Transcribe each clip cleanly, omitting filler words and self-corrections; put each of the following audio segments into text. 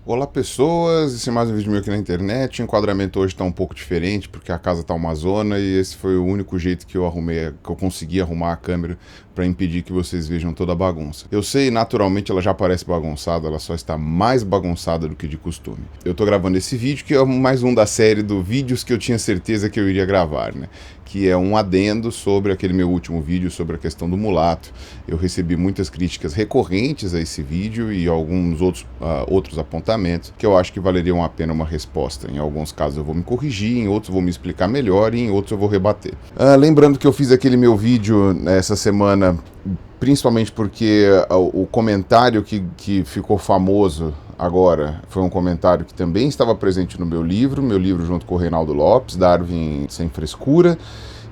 Olá pessoas, esse é mais um vídeo meu aqui na internet. O enquadramento hoje está um pouco diferente porque a casa está uma zona e esse foi o único jeito que eu consegui arrumar a câmera para impedir que vocês vejam toda a bagunça. Eu sei, naturalmente ela já parece bagunçada, ela só está mais bagunçada do que de costume. Eu estou gravando esse vídeo que é mais um da série do vídeos que eu tinha certeza que eu iria gravar, né? Que é um adendo sobre aquele meu último vídeo sobre a questão do mulato. Eu recebi muitas críticas recorrentes a esse vídeo e alguns outros apontamentos que eu acho que valeriam a pena uma resposta. Em alguns casos eu vou me corrigir, em outros eu vou me explicar melhor e em outros eu vou rebater. Lembrando que eu fiz aquele meu vídeo essa semana principalmente porque o comentário que ficou famoso agora foi um comentário que também estava presente no meu livro junto com o Reinaldo Lopes, Darwin Sem Frescura.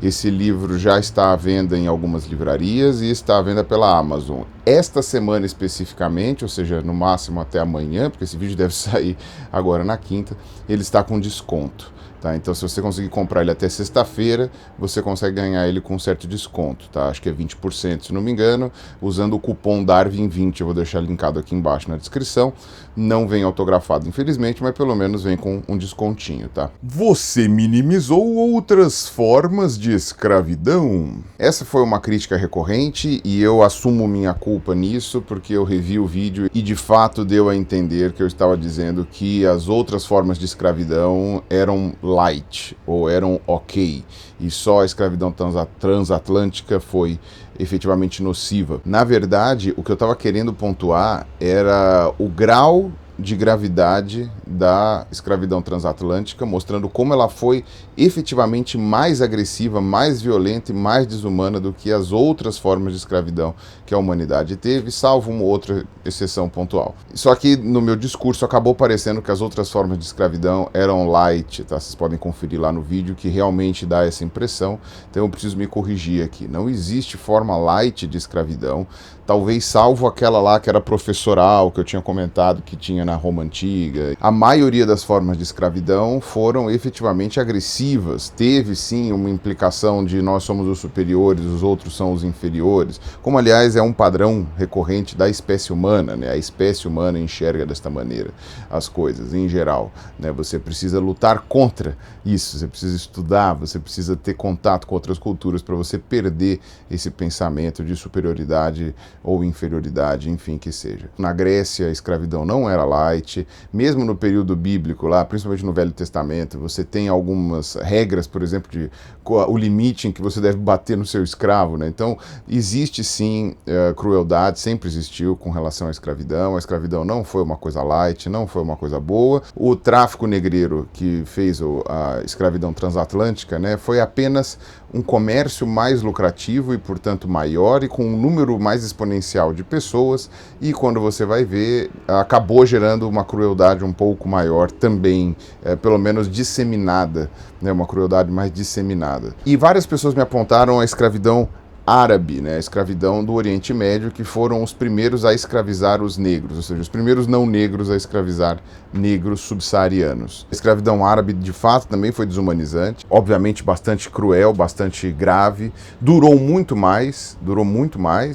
Esse livro já está à venda em algumas livrarias e está à venda pela Amazon. Esta semana especificamente, ou seja, no máximo até amanhã, porque esse vídeo deve sair agora na quinta, ele está com desconto. Tá, então se você conseguir comprar ele até sexta-feira, você consegue ganhar ele com um certo desconto, tá? Acho que é 20%, se não me engano, usando o cupom DARWIN20, eu vou deixar linkado aqui embaixo na descrição. Não vem autografado, infelizmente, mas pelo menos vem com um descontinho, tá? Você minimizou outras formas de escravidão? Essa foi uma crítica recorrente e eu assumo minha culpa nisso, porque eu revi o vídeo e de fato deu a entender que eu estava dizendo que as outras formas de escravidão eram light, ou eram ok, e só a escravidão transatlântica foi efetivamente nociva. Na verdade, o que eu estava querendo pontuar era o grau de gravidade da escravidão transatlântica, mostrando como ela foi efetivamente mais agressiva, mais violenta e mais desumana do que as outras formas de escravidão que a humanidade teve, salvo uma outra exceção pontual. Só que no meu discurso acabou parecendo que as outras formas de escravidão eram light, tá? Vocês podem conferir lá no vídeo que realmente dá essa impressão, então eu preciso me corrigir aqui. Não existe forma light de escravidão, talvez salvo aquela lá que era professoral, que eu tinha comentado que tinha na Roma Antiga. A maioria das formas de escravidão foram efetivamente agressivas. Teve sim uma implicação de nós somos os superiores, os outros são os inferiores, como aliás é um padrão recorrente da espécie humana, né? A espécie humana enxerga desta maneira as coisas, em geral, né? Você precisa lutar contra isso, você precisa estudar, você precisa ter contato com outras culturas para você perder esse pensamento de superioridade ou inferioridade, enfim, que seja. Na Grécia, a escravidão não era light, mesmo no período bíblico lá, principalmente no Velho Testamento, você tem algumas regras, por exemplo, de o limite em que você deve bater no seu escravo, né? Então, existe sim crueldade, sempre existiu com relação à escravidão. A escravidão não foi uma coisa light, não foi uma coisa boa. O tráfico negreiro que fez a escravidão transatlântica, né, foi apenas um comércio mais lucrativo e, portanto, maior e com um número mais exponencial de pessoas, e quando você vai ver, acabou gerando uma crueldade um pouco maior também, pelo menos disseminada, né, uma crueldade mais disseminada. E várias pessoas me apontaram a escravidão árabe, né, a escravidão do Oriente Médio, que foram os primeiros a escravizar os negros, ou seja, os primeiros não negros a escravizar negros subsaarianos. A escravidão árabe, de fato, também foi desumanizante, obviamente bastante cruel, bastante grave, durou muito mais,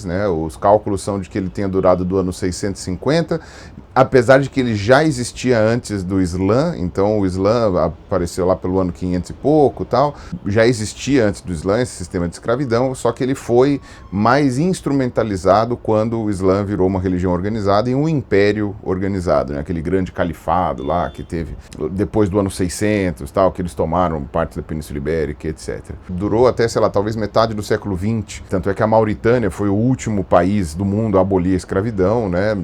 né, os cálculos são de que ele tenha durado do ano 650, apesar de que ele já existia antes do Islã, então o Islã apareceu lá pelo ano 500 e pouco, tal, já existia antes do Islã esse sistema de escravidão, só que ele foi mais instrumentalizado quando o Islã virou uma religião organizada e um império organizado, né? Aquele grande califado lá que teve depois do ano 600, tal, que eles tomaram parte da Península Ibérica, etc. Durou até, sei lá, talvez metade do século XX, tanto é que a Mauritânia foi o último país do mundo a abolir a escravidão, né?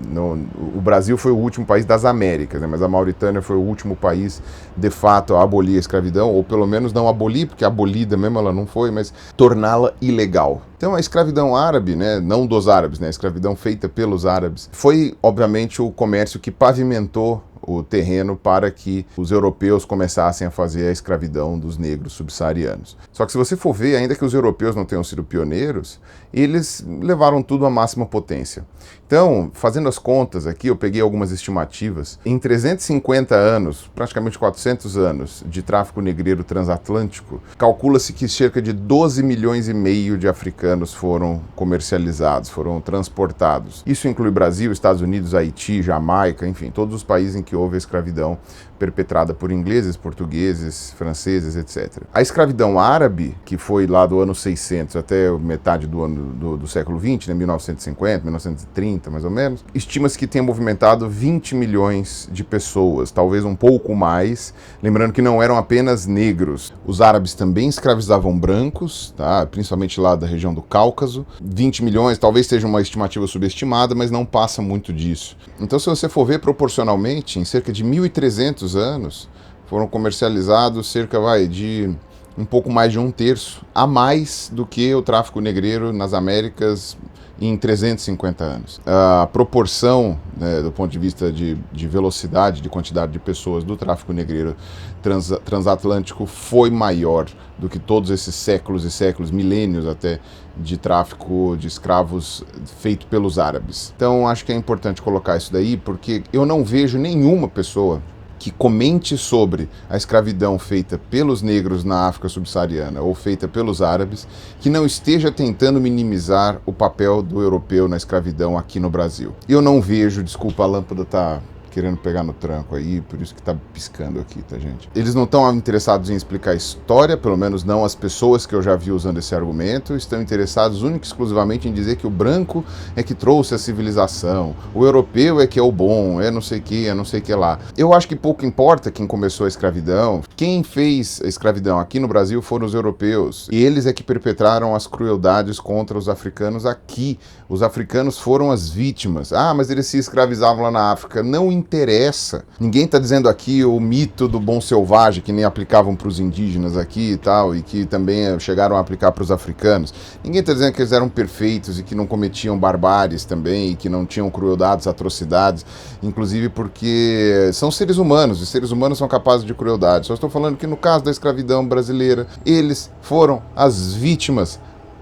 O Brasil foi o último país das Américas, né? Mas a Mauritânia foi o último país, de fato, a abolir a escravidão, ou pelo menos não abolir, porque abolida mesmo ela não foi, mas torná-la ilegal. Então a escravidão árabe, né, não dos árabes, né, a escravidão feita pelos árabes, foi obviamente o comércio que pavimentou o terreno para que os europeus começassem a fazer a escravidão dos negros subsaarianos. Só que se você for ver, ainda que os europeus não tenham sido pioneiros, eles levaram tudo à máxima potência. Então, fazendo as contas aqui, eu peguei algumas estimativas. Em 350 anos, praticamente 400 anos de tráfico negreiro transatlântico, calcula-se que cerca de 12 milhões e meio de africanos foram comercializados, foram transportados. Isso inclui Brasil, Estados Unidos, Haiti, Jamaica, enfim, todos os países em que que houve a escravidão perpetrada por ingleses, portugueses, franceses, etc. A escravidão árabe, que foi lá do ano 600 até metade do século XX, né, 1950, 1930 mais ou menos, estima-se que tenha movimentado 20 milhões de pessoas, talvez um pouco mais, lembrando que não eram apenas negros. Os árabes também escravizavam brancos, tá? Principalmente lá da região do Cáucaso. 20 milhões talvez seja uma estimativa subestimada, mas não passa muito disso. Então, se você for ver proporcionalmente, em cerca de 1.300 anos, foram comercializados cerca de um pouco mais de 1/3 a mais do que o tráfico negreiro nas Américas em 350 anos. A proporção, né, do ponto de vista de velocidade, de quantidade de pessoas do tráfico negreiro transatlântico foi maior do que todos esses séculos e séculos, milênios até, de tráfico de escravos feito pelos árabes. Então acho que é importante colocar isso daí, porque eu não vejo nenhuma pessoa que comente sobre a escravidão feita pelos negros na África subsaariana ou feita pelos árabes, que não esteja tentando minimizar o papel do europeu na escravidão aqui no Brasil. Eu não vejo, desculpa, a lâmpada tá querendo pegar no tranco aí, por isso que tá piscando aqui, tá, gente? Eles não estão interessados em explicar a história, pelo menos não as pessoas que eu já vi usando esse argumento, estão interessados única e exclusivamente em dizer que o branco é que trouxe a civilização, o europeu é que é o bom, é não sei o que lá. Eu acho que pouco importa quem começou a escravidão, quem fez a escravidão aqui no Brasil foram os europeus, e eles é que perpetraram as crueldades contra os africanos aqui. Os africanos foram as vítimas. Ah, mas eles se escravizavam lá na África. Não interessa. Ninguém está dizendo aqui o mito do bom selvagem, que nem aplicavam para os indígenas aqui e tal, e que também chegaram a aplicar para os africanos. Ninguém está dizendo que eles eram perfeitos e que não cometiam barbáries também, e que não tinham crueldades, atrocidades, inclusive porque são seres humanos, e seres humanos são capazes de crueldade. Só estou falando que no caso da escravidão brasileira, eles foram as vítimas.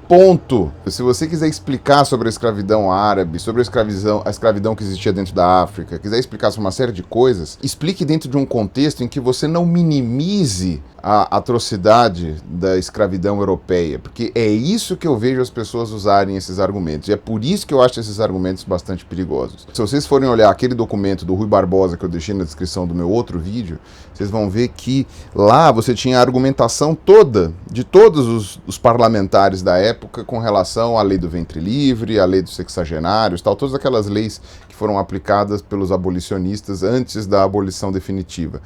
Ponto. Se você quiser explicar sobre a escravidão árabe, sobre a escravidão que existia dentro da África, quiser explicar sobre uma série de coisas, explique dentro de um contexto em que você não minimize a atrocidade da escravidão europeia, porque é isso que eu vejo as pessoas usarem esses argumentos, e é por isso que eu acho esses argumentos bastante perigosos. Se vocês forem olhar aquele documento do Rui Barbosa que eu deixei na descrição do meu outro vídeo, vocês vão ver que lá você tinha a argumentação toda de todos os parlamentares da época com relação à lei do ventre livre, à lei dos sexagenários, tal, todas aquelas leis que foram aplicadas pelos abolicionistas antes da abolição definitiva.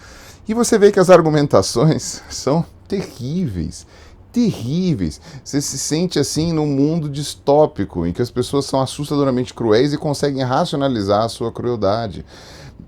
E você vê que as argumentações são terríveis, terríveis. Você se sente assim num mundo distópico, em que as pessoas são assustadoramente cruéis e conseguem racionalizar a sua crueldade.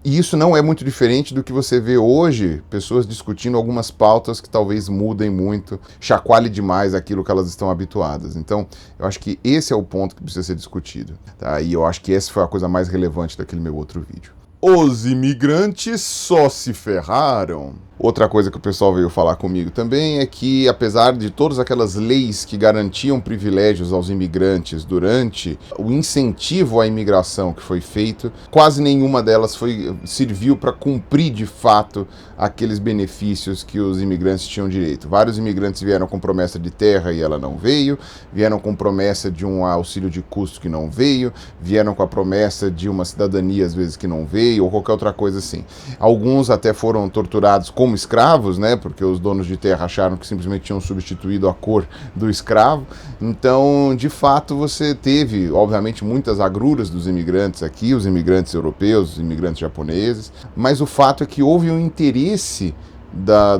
E isso não é muito diferente do que você vê hoje, pessoas discutindo algumas pautas que talvez mudem muito, chacoalhe demais aquilo que elas estão habituadas. Então, eu acho que esse é o ponto que precisa ser discutido, tá? E eu acho que essa foi a coisa mais relevante daquele meu outro vídeo. Os imigrantes só se ferraram. Outra coisa que o pessoal veio falar comigo também é que, apesar de todas aquelas leis que garantiam privilégios aos imigrantes durante o incentivo à imigração que foi feito, quase nenhuma delas serviu para cumprir de fato aqueles benefícios que os imigrantes tinham direito. Vários imigrantes vieram com promessa de terra e ela não veio, vieram com promessa de um auxílio de custo que não veio, vieram com a promessa de uma cidadania às vezes que não veio, ou qualquer outra coisa assim. Alguns até foram torturados como escravos, né? Porque os donos de terra acharam que simplesmente tinham substituído a cor do escravo. Então, de fato, você teve, obviamente, muitas agruras dos imigrantes aqui, os imigrantes europeus, os imigrantes japoneses, mas o fato é que houve um interesse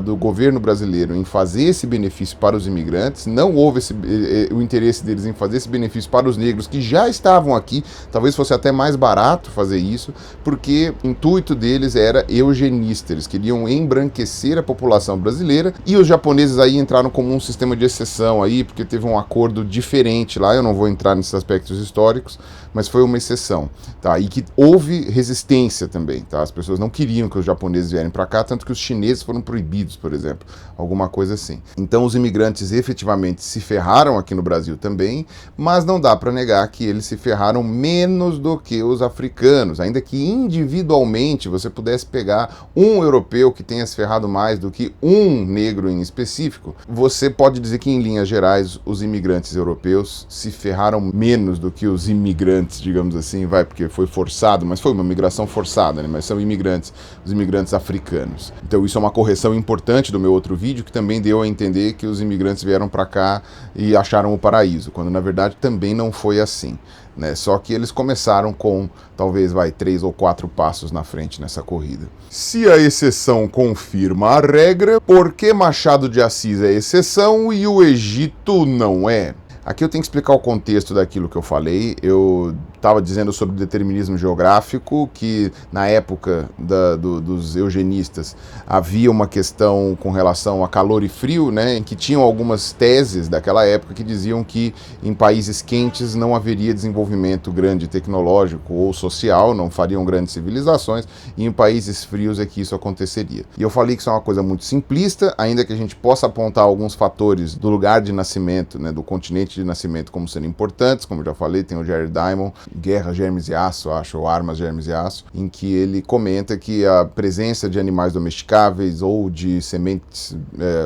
do governo brasileiro em fazer esse benefício para os imigrantes, não houve o interesse deles em fazer esse benefício para os negros que já estavam aqui, talvez fosse até mais barato fazer isso, porque o intuito deles era eugenista, eles queriam embranquecer a população brasileira, e os japoneses aí entraram como um sistema de exceção aí, porque teve um acordo diferente lá, eu não vou entrar nesses aspectos históricos, mas foi uma exceção, tá? E que houve resistência também, tá? As pessoas não queriam que os japoneses vierem para cá, tanto que os chineses foram proibidos, por exemplo, alguma coisa assim. Então os imigrantes efetivamente se ferraram aqui no Brasil também, mas não dá para negar que eles se ferraram menos do que os africanos, ainda que individualmente você pudesse pegar um europeu que tenha se ferrado mais do que um negro em específico, você pode dizer que em linhas gerais os imigrantes europeus se ferraram menos do que os imigrantes, digamos assim, porque foi forçado, mas foi uma migração forçada, né? Mas são imigrantes, os imigrantes africanos. Então isso é uma correção importante do meu outro vídeo, que também deu a entender que os imigrantes vieram para cá e acharam o paraíso, quando na verdade também não foi assim, né? Só que eles começaram com, talvez, 3 ou 4 passos na frente nessa corrida. Se a exceção confirma a regra, por que Machado de Assis é exceção e o Egito não é? Aqui eu tenho que explicar o contexto daquilo que eu falei. Eu estava dizendo sobre determinismo geográfico, que na época dos eugenistas havia uma questão com relação a calor e frio, né, em que tinham algumas teses daquela época que diziam que em países quentes não haveria desenvolvimento grande tecnológico ou social, não fariam grandes civilizações, e em países frios é que isso aconteceria. E eu falei que isso é uma coisa muito simplista, ainda que a gente possa apontar alguns fatores do lugar de nascimento, né, do continente de nascimento como sendo importantes, como eu já falei, tem o Jared Diamond, Guerra, Germes e Aço, acho, ou Armas, Germes e Aço, em que ele comenta que a presença de animais domesticáveis ou de sementes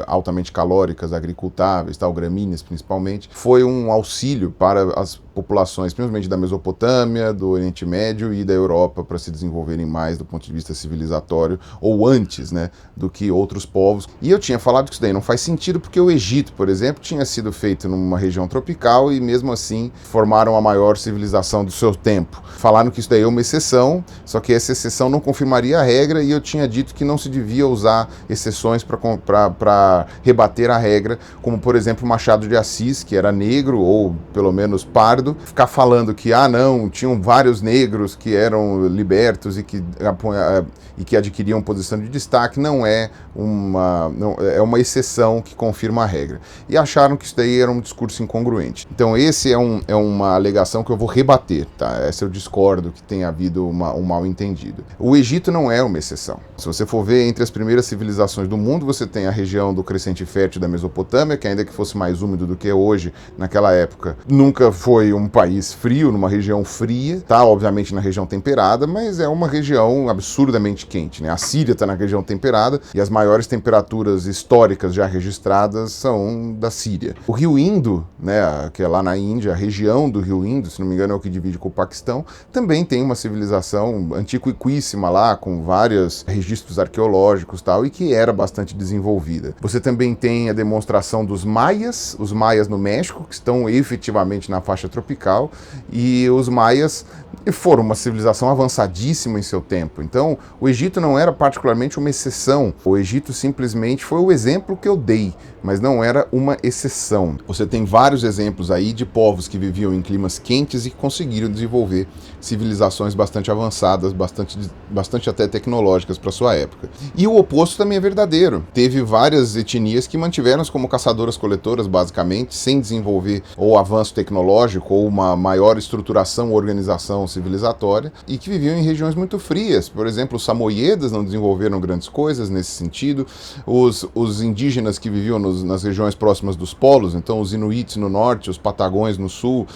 altamente calóricas, agricultáveis, gramíneas principalmente, foi um auxílio para as populações, principalmente da Mesopotâmia, do Oriente Médio e da Europa, para se desenvolverem mais do ponto de vista civilizatório, ou antes, né, do que outros povos. E eu tinha falado que isso daí não faz sentido, porque o Egito, por exemplo, tinha sido feito numa região tropical e mesmo assim formaram a maior civilização do seu tempo. Falaram que isso daí é uma exceção, só que essa exceção não confirmaria a regra, e eu tinha dito que não se devia usar exceções para rebater a regra, como por exemplo Machado de Assis, que era negro, ou pelo menos pardo, ficar falando que, não, tinham vários negros que eram libertos e que adquiriam posição de destaque, é uma exceção que confirma a regra. E acharam que isso daí era um discurso incongruente. Então esse é uma alegação que eu vou rebater, tá? Essa eu discordo que tenha havido um mal-entendido. O Egito não é uma exceção. Se você for ver, entre as primeiras civilizações do mundo, você tem a região do crescente fértil da Mesopotâmia, que ainda que fosse mais úmido do que é hoje, naquela época, nunca foi um país frio, numa região fria, tá? Obviamente na região temperada, mas é uma região absurdamente quente, né? A Síria está na região temperada e as maiores temperaturas históricas já registradas são da Síria. O Rio Indo, né, que é lá na Índia, a região do Rio Indo, se não me engano é o que divide com o Paquistão, também tem uma civilização antiquíssima lá, com vários registros arqueológicos e tal, e que era bastante desenvolvida. Você também tem a demonstração dos maias, os maias no México, que estão efetivamente na faixa tropical, e os maias foram uma civilização avançadíssima em seu tempo. Então, o Egito não era particularmente uma exceção. O Egito simplesmente foi o exemplo que eu dei, mas não era uma exceção. Você tem vários exemplos aí de povos que viviam em climas quentes e que conseguiram desenvolver civilizações bastante avançadas, bastante até tecnológicas para sua época. E o oposto também é verdadeiro. Teve várias etnias que mantiveram-se como caçadoras-coletoras, basicamente, sem desenvolver ou avanço tecnológico ou uma maior estruturação ou organização civilizatória, e que viviam em regiões muito frias. Por exemplo, os samoiedas não desenvolveram grandes coisas nesse sentido. Os indígenas que viviam nas regiões próximas dos polos, então os inuits no norte, os patagões no sul,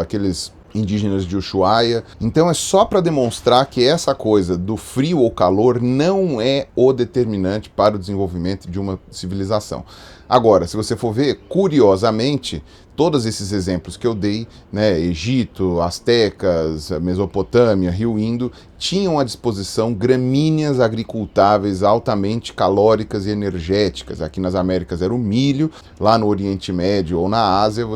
aqueles indígenas de Ushuaia. Então é só para demonstrar que essa coisa do frio ou calor não é o determinante para o desenvolvimento de uma civilização. Agora, se você for ver, curiosamente, todos esses exemplos que eu dei, né, Egito, Astecas, Mesopotâmia, Rio Indo, tinham à disposição gramíneas agricultáveis altamente calóricas e energéticas. Aqui nas Américas era o milho, lá no Oriente Médio ou na Ásia,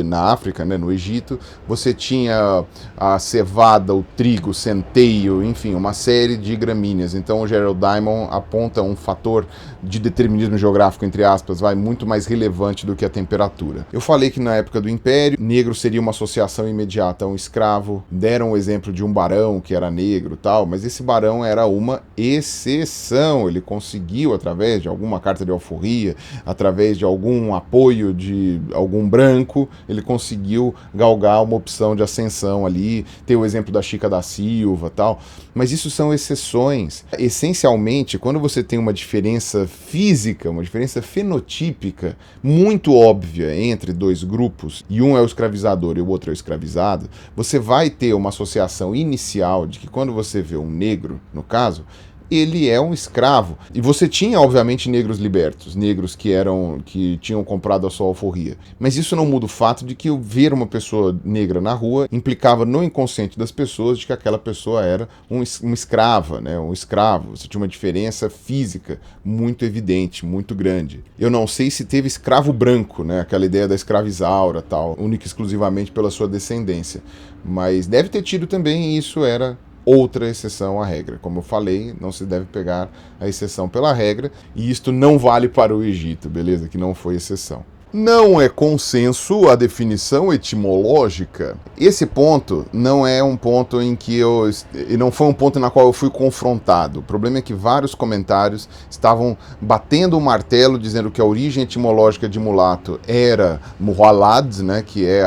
na África, né, no Egito, você tinha a cevada, o trigo, o centeio, enfim, uma série de gramíneas. Então o Jared Diamond aponta um fator de determinismo geográfico, entre aspas, muito mais relevante do que a temperatura. Eu falei falei que na época do Império, negro seria uma associação imediata a um escravo. Deram o exemplo de um barão que era negro e tal, mas esse barão era uma exceção. Ele conseguiu, através de alguma carta de alforria, através de algum apoio de algum branco, ele conseguiu galgar uma opção de ascensão ali. Tem o exemplo da Chica da Silva e tal, mas isso são exceções. Essencialmente, quando você tem uma diferença física, uma diferença fenotípica muito óbvia entre dois grupos, e um é o escravizador e o outro é o escravizado, você vai ter uma associação inicial de que quando você vê um negro, no caso, ele é um escravo. E você tinha, obviamente, negros libertos, negros que tinham comprado a sua alforria. Mas isso não muda o fato de que ver uma pessoa negra na rua implicava no inconsciente das pessoas de que aquela pessoa era uma escrava, né? Um escravo. Você tinha uma diferença física muito evidente, muito grande. Eu não sei se teve escravo branco, né? Aquela ideia da escravizaura, tal, única e exclusivamente pela sua descendência. Mas deve ter tido também, e isso era outra exceção à regra. Como eu falei, não se deve pegar a exceção pela regra, e isto não vale para o Egito, beleza? Que não foi exceção. Não é consenso a definição etimológica. Esse ponto não é um ponto em que e não foi um ponto na qual eu fui confrontado. O problema é que vários comentários estavam batendo o martelo dizendo que a origem etimológica de mulato era muhalad, né, que é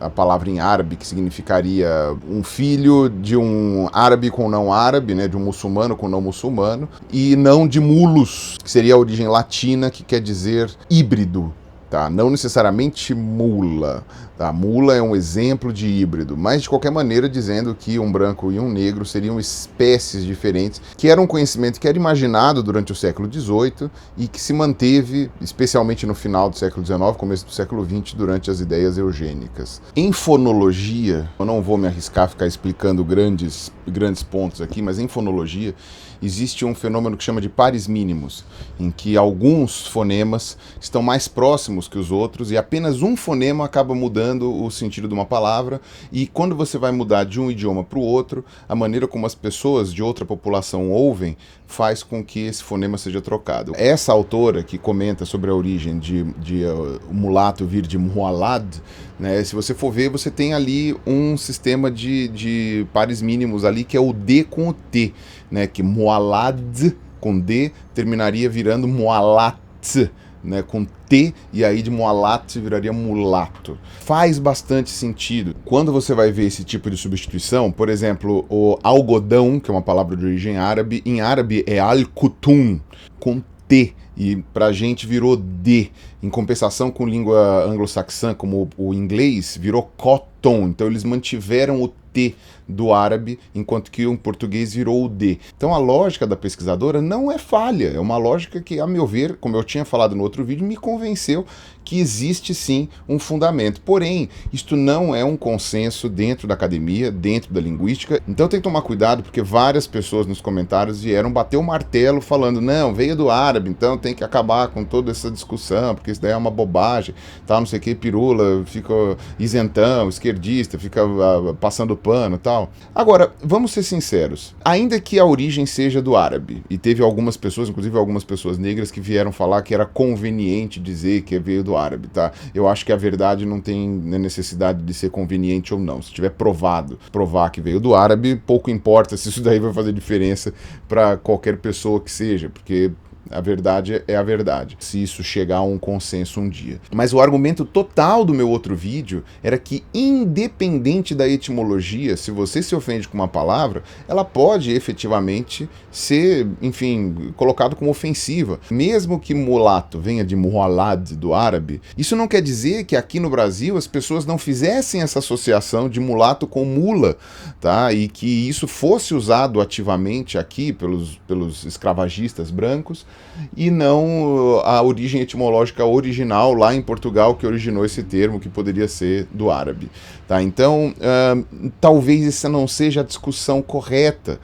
a palavra em árabe que significaria um filho de um árabe com não árabe, né, de um muçulmano com não muçulmano, e não de mulus, que seria a origem latina, que quer dizer híbrido. Tá? Não necessariamente mula. Tá? Mula é um exemplo de híbrido, mas de qualquer maneira dizendo que um branco e um negro seriam espécies diferentes, que era um conhecimento que era imaginado durante o século XVIII e que se manteve, especialmente no final do século XIX, começo do século XX, durante as ideias eugênicas. Em fonologia, eu não vou me arriscar a ficar explicando grandes pontos aqui, mas em fonologia existe um fenômeno que chama de pares mínimos, em que alguns fonemas estão mais próximos que os outros e apenas um fonema acaba mudando o sentido de uma palavra, e quando você vai mudar de um idioma para o outro, a maneira como as pessoas de outra população ouvem faz com que esse fonema seja trocado. Essa autora que comenta sobre a origem de mulato vir de mualad, né, se você for ver, você tem ali um sistema de pares mínimos ali, que é o D com o T, né, que mualad com D terminaria virando mualat, né, com T, e aí de mualat viraria mulato. Faz bastante sentido. Quando você vai ver esse tipo de substituição, por exemplo, o algodão, que é uma palavra de origem árabe, em árabe é al-kutum, com T, e pra gente virou D. Em compensação com língua anglo-saxã, como o inglês, virou cotton. Então eles mantiveram o T do árabe, enquanto que o português virou o D. Então a lógica da pesquisadora não é falha, é uma lógica que, a meu ver, como eu tinha falado no outro vídeo, me convenceu que existe sim um fundamento. Porém, isto não é um consenso dentro da academia, dentro da linguística, então tem que tomar cuidado, porque várias pessoas nos comentários vieram bater o martelo falando, não, veio do árabe, então tem que acabar com toda essa discussão, porque isso daí é uma bobagem, tal, não sei o que, pirula, fica isentão, esquerdista, fica passando pano, tal. Agora, vamos ser sinceros, ainda que a origem seja do árabe, e teve algumas pessoas, inclusive algumas pessoas negras, que vieram falar que era conveniente dizer que veio do árabe, tá? Eu acho que a verdade não tem necessidade de ser conveniente ou não. Se tiver provar que veio do árabe, pouco importa se isso daí vai fazer diferença para qualquer pessoa que seja, porque a verdade é a verdade, se isso chegar a um consenso um dia. Mas o argumento total do meu outro vídeo era que, independente da etimologia, se você se ofende com uma palavra, ela pode efetivamente ser, enfim, colocado como ofensiva. Mesmo que mulato venha de muhalad, do árabe, isso não quer dizer que aqui no Brasil as pessoas não fizessem essa associação de mulato com mula, tá? E que isso fosse usado ativamente aqui pelos escravagistas brancos, e não a origem etimológica original lá em Portugal, que originou esse termo, que poderia ser do árabe. Tá? Então, talvez essa não seja a discussão correta,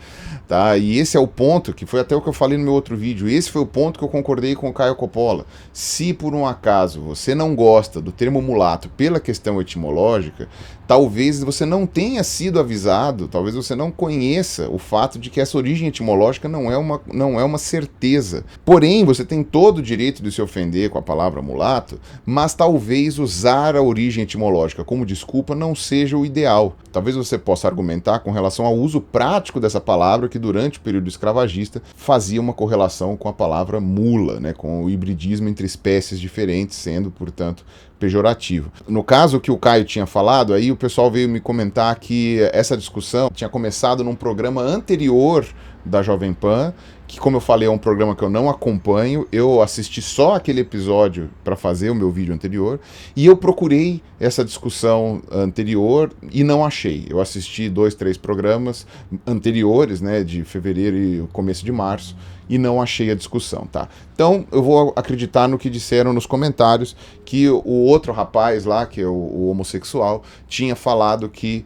tá? E esse é o ponto, que foi até o que eu falei no meu outro vídeo, esse foi o ponto que eu concordei com o Caio Coppola. Se por um acaso você não gosta do termo mulato pela questão etimológica, talvez você não tenha sido avisado, talvez você não conheça o fato de que essa origem etimológica não é uma certeza. Porém, você tem todo o direito de se ofender com a palavra mulato, mas talvez usar a origem etimológica como desculpa não seja o ideal. Talvez você possa argumentar com relação ao uso prático dessa palavra, que durante o período escravagista fazia uma correlação com a palavra mula, né, com o hibridismo entre espécies diferentes, sendo, portanto, pejorativo. No caso que o Caio tinha falado, aí o pessoal veio me comentar que essa discussão tinha começado num programa anterior da Jovem Pan, que, como eu falei, é um programa que eu não acompanho. Eu assisti só aquele episódio para fazer o meu vídeo anterior, e eu procurei essa discussão anterior e não achei. Eu assisti 2, 3 programas anteriores, né, de fevereiro e começo de março, e não achei a discussão, tá? Então eu vou acreditar no que disseram nos comentários, que o outro rapaz lá, que é o homossexual, tinha falado que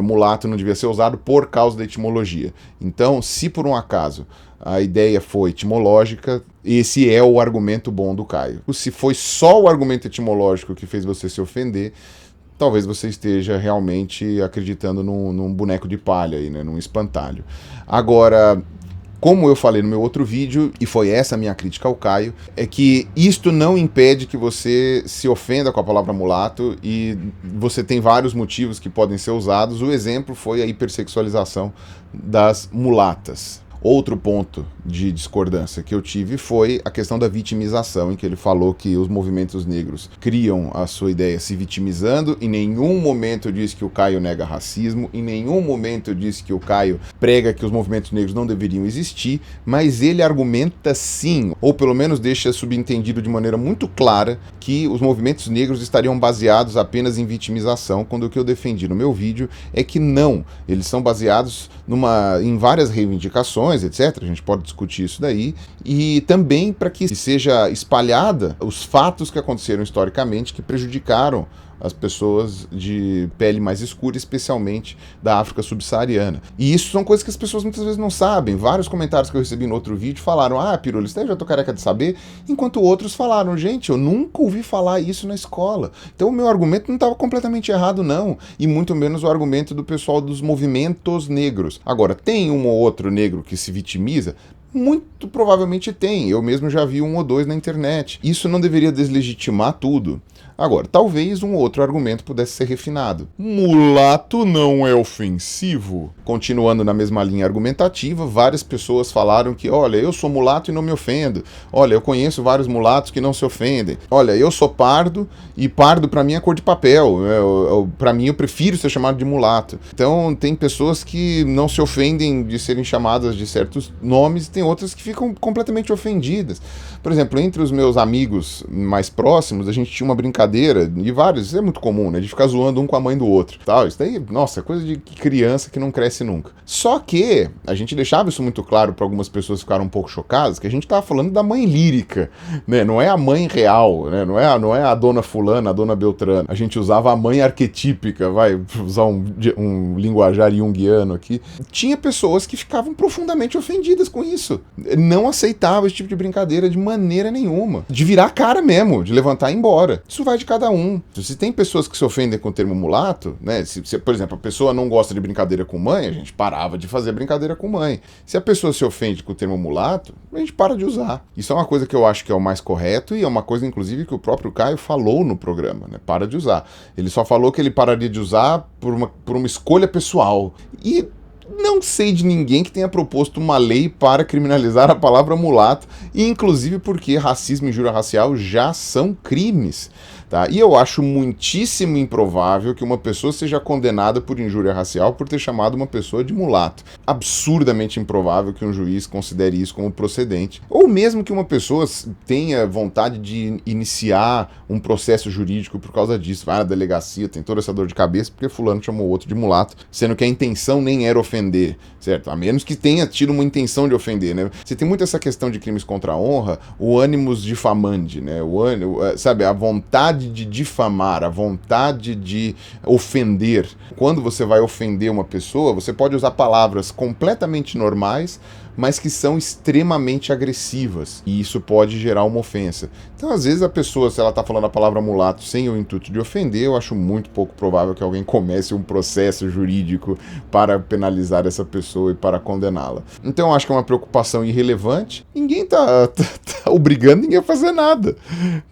mulato não devia ser usado por causa da etimologia. Então, se por um acaso a ideia foi etimológica, esse é o argumento bom do Caio. Se foi só o argumento etimológico que fez você se ofender, talvez você esteja realmente acreditando num boneco de palha, aí, né, num espantalho. Agora, como eu falei no meu outro vídeo, e foi essa a minha crítica ao Caio, é que isto não impede que você se ofenda com a palavra mulato, e você tem vários motivos que podem ser usados. O exemplo foi a hipersexualização das mulatas. Outro ponto de discordância que eu tive foi a questão da vitimização, em que ele falou que os movimentos negros criam a sua ideia se vitimizando. Em nenhum momento disse que o Caio nega racismo, em nenhum momento disse que o Caio prega que os movimentos negros não deveriam existir, mas ele argumenta sim, ou pelo menos deixa subentendido de maneira muito clara, que os movimentos negros estariam baseados apenas em vitimização, quando o que eu defendi no meu vídeo é que não, eles são baseados em várias reivindicações, etc. A gente pode discutir isso daí, e também para que seja espalhada os fatos que aconteceram historicamente que prejudicaram as pessoas de pele mais escura, especialmente da África subsaariana. E isso são coisas que as pessoas muitas vezes não sabem. Vários comentários que eu recebi no outro vídeo falaram: ah, Pirulli, eu já tô careca de saber, enquanto outros falaram: gente, eu nunca ouvi falar isso na escola. Então o meu argumento não estava completamente errado, não, e muito menos o argumento do pessoal dos movimentos negros. Agora, tem um ou outro negro que se vitimiza? Muito provavelmente tem, eu mesmo já vi 1 ou 2 na internet. Isso não deveria deslegitimar tudo. Agora, talvez um outro argumento pudesse ser refinado. Mulato não é ofensivo? Continuando na mesma linha argumentativa, várias pessoas falaram que, olha, eu sou mulato e não me ofendo. Olha, eu conheço vários mulatos que não se ofendem. Olha, eu sou pardo e pardo pra mim é cor de papel. Pra mim eu prefiro ser chamado de mulato. Então tem pessoas que não se ofendem de serem chamadas de certos nomes, e tem outras que ficam completamente ofendidas. Por exemplo, entre os meus amigos mais próximos, a gente tinha uma brincadeira, e vários, isso é muito comum, né, de ficar zoando um com a mãe do outro. Tal. Isso daí, nossa, é coisa de criança que não cresce nunca. Só que a gente deixava isso muito claro para algumas pessoas que ficaram um pouco chocadas, que a gente tava falando da mãe lírica, né, não é a mãe real, né, não é a dona fulana, a dona Beltrana. A gente usava a mãe arquetípica, vai usar um linguajar junguiano aqui. Tinha pessoas que ficavam profundamente ofendidas com isso. Não aceitava esse tipo de brincadeira de maneira nenhuma. De virar a cara mesmo, de levantar e ir embora. Isso vai de cada um. Se tem pessoas que se ofendem com o termo mulato, né? Se, por exemplo, a pessoa não gosta de brincadeira com mãe, a gente parava de fazer brincadeira com mãe. Se a pessoa se ofende com o termo mulato, a gente para de usar. Isso é uma coisa que eu acho que é o mais correto, e é uma coisa, inclusive, que o próprio Caio falou no programa, né? Para de usar. Ele só falou que ele pararia de usar por uma escolha pessoal. E não sei de ninguém que tenha proposto uma lei para criminalizar a palavra mulato, inclusive porque racismo e injúria racial já são crimes. Tá? E eu acho muitíssimo improvável que uma pessoa seja condenada por injúria racial por ter chamado uma pessoa de mulato. Absurdamente improvável que um juiz considere isso como procedente. Ou mesmo que uma pessoa tenha vontade de iniciar um processo jurídico por causa disso. Vai na delegacia, tem toda essa dor de cabeça porque fulano chamou outro de mulato, sendo que a intenção nem era ofender, certo? A menos que tenha tido uma intenção de ofender, né? Você tem muito essa questão de crimes contra a honra, o animus diffamandi, né? Sabe, a vontade vontade de difamar, a vontade de ofender. Quando você vai ofender uma pessoa, você pode usar palavras completamente normais, mas que são extremamente agressivas, e isso pode gerar uma ofensa. Então, às vezes, a pessoa, se ela está falando a palavra mulato sem o intuito de ofender, eu acho muito pouco provável que alguém comece um processo jurídico para penalizar essa pessoa e para condená-la. Então, eu acho que é uma preocupação irrelevante. Ninguém está obrigando ninguém a fazer nada.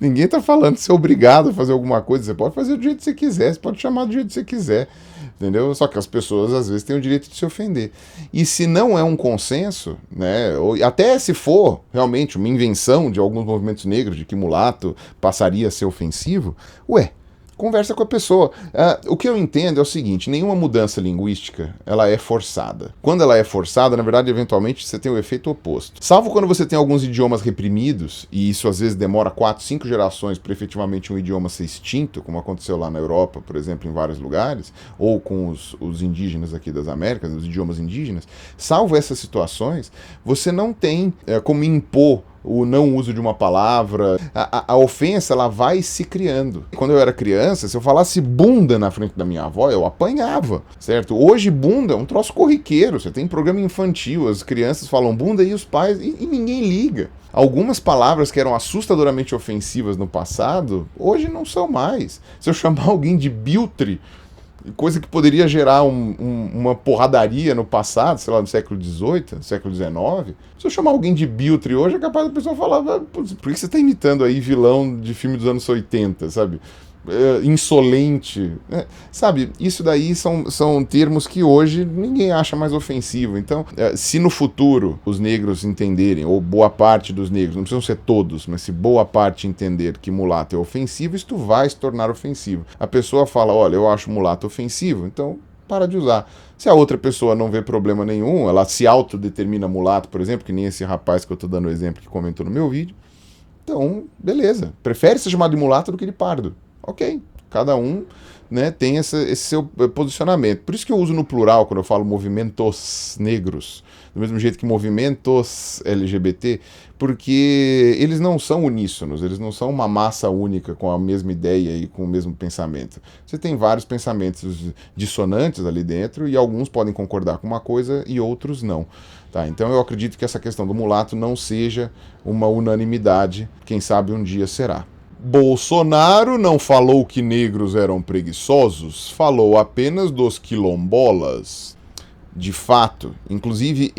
Ninguém está falando que você é obrigado a fazer alguma coisa. Você pode fazer do jeito que você quiser, você pode chamar do jeito que você quiser. Entendeu? Só que as pessoas às vezes têm o direito de se ofender. E se não é um consenso, né, ou até se for realmente uma invenção de alguns movimentos negros de que mulato passaria a ser ofensivo, conversa com a pessoa. O que eu entendo é o seguinte: nenhuma mudança linguística ela é forçada. Quando ela é forçada, na verdade, eventualmente você tem o efeito oposto. Salvo quando você tem alguns idiomas reprimidos, e isso às vezes demora 4, 5 gerações para efetivamente um idioma ser extinto, como aconteceu lá na Europa, por exemplo, em vários lugares, ou com os indígenas aqui das Américas, os idiomas indígenas. Salvo essas situações, você não tem como impor o não uso de uma palavra. A ofensa, ela vai se criando. Quando eu era criança, se eu falasse bunda na frente da minha avó, eu apanhava, certo? Hoje, bunda é um troço corriqueiro. Você tem programa infantil, as crianças falam bunda e os pais, e ninguém liga. Algumas palavras que eram assustadoramente ofensivas no passado, hoje não são mais. Se eu chamar alguém de biltre, coisa que poderia gerar uma porradaria no passado, sei lá, no século XVIII, no século XIX. Se eu chamar alguém de biltre hoje, é capaz da pessoa falar: por que você está imitando aí vilão de filme dos anos 80, sabe? Insolente, sabe? Isso daí são termos que hoje ninguém acha mais ofensivo. Então, se no futuro os negros entenderem, ou boa parte dos negros, não precisam ser todos, mas se boa parte entender que mulato é ofensivo, isso vai se tornar ofensivo. A pessoa fala: olha, eu acho mulato ofensivo, então para de usar. Se a outra pessoa não vê problema nenhum, ela se autodetermina mulato, por exemplo, que nem esse rapaz que eu estou dando o exemplo que comentou no meu vídeo, então, beleza. Prefere ser chamado de mulato do que de pardo. Ok, cada um, né, tem esse seu posicionamento. Por isso que eu uso no plural quando eu falo movimentos negros, do mesmo jeito que movimentos LGBT, porque eles não são uníssonos, eles não são uma massa única com a mesma ideia e com o mesmo pensamento. Você tem vários pensamentos dissonantes ali dentro e alguns podem concordar com uma coisa e outros não. Tá, então eu acredito que essa questão do mulato não seja uma unanimidade, quem sabe um dia será. Bolsonaro não falou que negros eram preguiçosos, falou apenas dos quilombolas. De fato, inclusive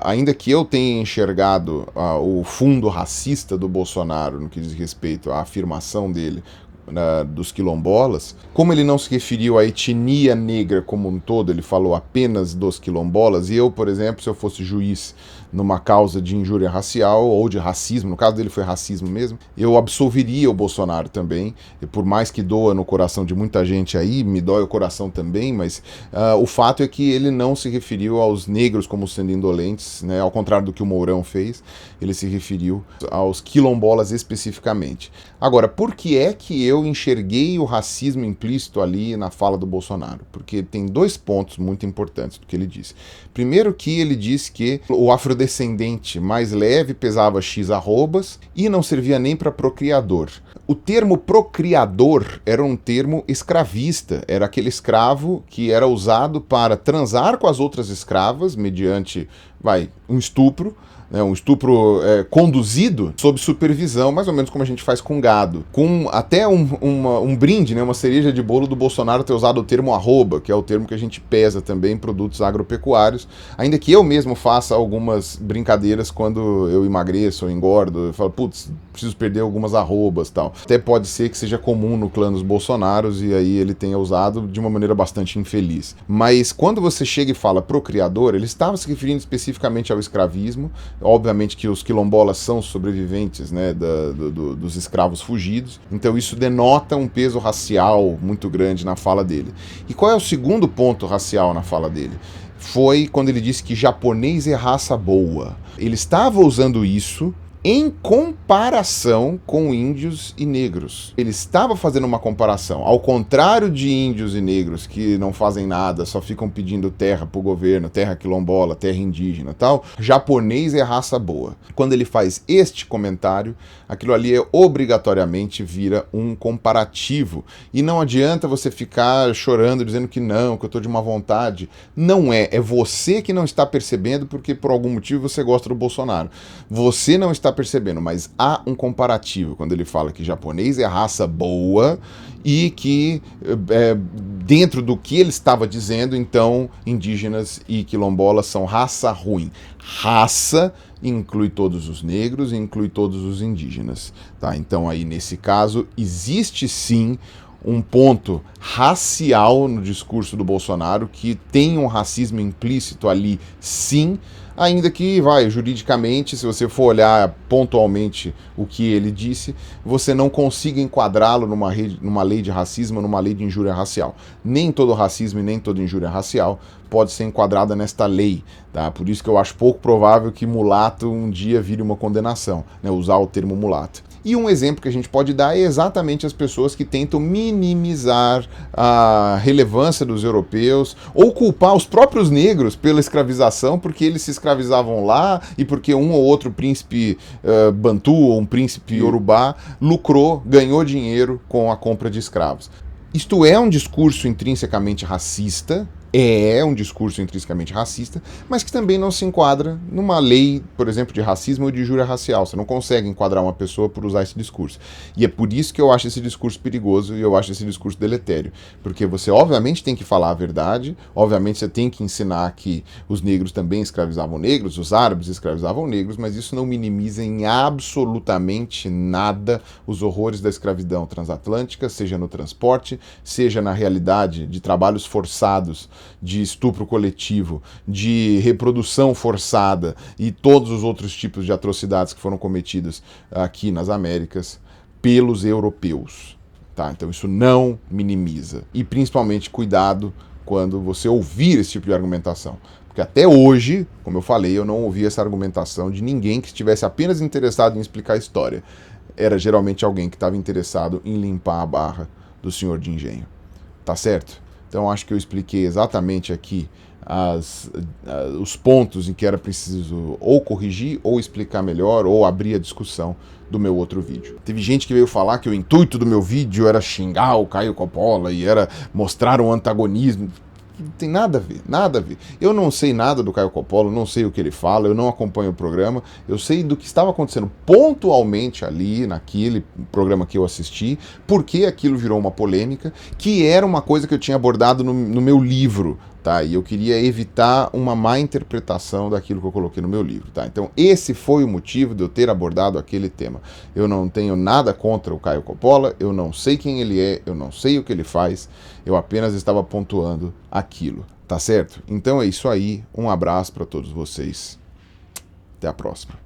ainda que eu tenha enxergado o fundo racista do Bolsonaro no que diz respeito à afirmação dele dos quilombolas, como ele não se referiu à etnia negra como um todo, ele falou apenas dos quilombolas, e eu, por exemplo, se eu fosse juiz numa causa de injúria racial ou de racismo, no caso dele foi racismo mesmo, eu absolveria o Bolsonaro também, e por mais que doa no coração de muita gente aí, me dói o coração também, mas o fato é que ele não se referiu aos negros como sendo indolentes, né, ao contrário do que o Mourão fez, ele se referiu aos quilombolas especificamente. Agora, por que é que eu enxerguei o racismo implícito ali na fala do Bolsonaro? Porque tem 2 pontos muito importantes do que ele disse. Primeiro, que ele disse que o afrodescendente mais leve pesava X arrobas e não servia nem para procriador. O termo procriador era um termo escravista, era aquele escravo que era usado para transar com as outras escravas mediante, um estupro, um estupro conduzido sob supervisão, mais ou menos como a gente faz com gado. Com até um brinde, uma cereja de bolo do Bolsonaro ter usado o termo arroba, que é o termo que a gente pesa também em produtos agropecuários. Ainda que eu mesmo faça algumas brincadeiras quando eu emagreço ou engordo, eu falo, putz, preciso perder algumas arrobas e tal. Até pode ser que seja comum no clã dos Bolsonaros e aí ele tenha usado de uma maneira bastante infeliz. Mas quando você chega e fala procriador, ele estava se referindo especificamente ao escravismo. Obviamente que os quilombolas são sobreviventes, né, dos escravos fugidos, então isso denota um peso racial muito grande na fala dele. E qual é o segundo ponto racial na fala dele? Foi quando ele disse que japonês é raça boa. Ele estava usando isso em comparação com índios e negros. Ele estava fazendo uma comparação. Ao contrário de índios e negros que não fazem nada, só ficam pedindo terra pro governo, terra quilombola, terra indígena e tal, japonês é raça boa. Quando ele faz este comentário, aquilo ali obrigatoriamente vira um comparativo. E não adianta você ficar chorando, dizendo que não, que eu tô de má vontade. Não é. É você que não está percebendo porque por algum motivo você gosta do Bolsonaro. Você não está percebendo, mas há um comparativo quando ele fala que japonês é raça boa e que dentro do que ele estava dizendo, então indígenas e quilombolas são raça ruim. Raça inclui todos os negros e inclui todos os indígenas, tá? Então aí nesse caso existe sim um ponto racial no discurso do Bolsonaro, que tem um racismo implícito ali, sim, ainda que, juridicamente, se você for olhar pontualmente o que ele disse, você não consiga enquadrá-lo numa lei de racismo, numa lei de injúria racial. Nem todo racismo e nem toda injúria racial pode ser enquadrada nesta lei, tá? Por isso que eu acho pouco provável que mulato um dia vire uma condenação, né? Usar o termo mulato. E um exemplo que a gente pode dar é exatamente as pessoas que tentam minimizar a relevância dos europeus ou culpar os próprios negros pela escravização porque eles se escravizavam lá e porque um ou outro príncipe bantu ou um príncipe iorubá lucrou, ganhou dinheiro com a compra de escravos. Isto é um discurso intrinsecamente racista, mas que também não se enquadra numa lei, por exemplo, de racismo ou de injúria racial. Você não consegue enquadrar uma pessoa por usar esse discurso. E é por isso que eu acho esse discurso perigoso e eu acho esse discurso deletério. Porque você, obviamente, tem que falar a verdade, obviamente, você tem que ensinar que os negros também escravizavam negros, os árabes escravizavam negros, mas isso não minimiza em absolutamente nada os horrores da escravidão transatlântica, seja no transporte, seja na realidade de trabalhos forçados, de estupro coletivo, de reprodução forçada e todos os outros tipos de atrocidades que foram cometidas aqui nas Américas pelos europeus. Tá? Então isso não minimiza. E principalmente cuidado quando você ouvir esse tipo de argumentação. Porque até hoje, como eu falei, eu não ouvi essa argumentação de ninguém que estivesse apenas interessado em explicar a história. Era geralmente alguém que estava interessado em limpar a barra do senhor de engenho. Tá certo? Então acho que eu expliquei exatamente aqui os pontos em que era preciso ou corrigir, ou explicar melhor, ou abrir a discussão do meu outro vídeo. Teve gente que veio falar que o intuito do meu vídeo era xingar o Caio Coppola e era mostrar um antagonismo. Não tem nada a ver, nada a ver. Eu não sei nada do Caio Coppola, não sei o que ele fala, eu não acompanho o programa, eu sei do que estava acontecendo pontualmente ali, naquele programa que eu assisti, porque aquilo virou uma polêmica, que era uma coisa que eu tinha abordado no meu livro, tá? E eu queria evitar uma má interpretação daquilo que eu coloquei no meu livro, tá? Então esse foi o motivo de eu ter abordado aquele tema. Eu não tenho nada contra o Caio Coppola, eu não sei quem ele é, eu não sei o que ele faz, eu apenas estava pontuando aquilo, tá certo? Então é isso aí, um abraço para todos vocês, até a próxima.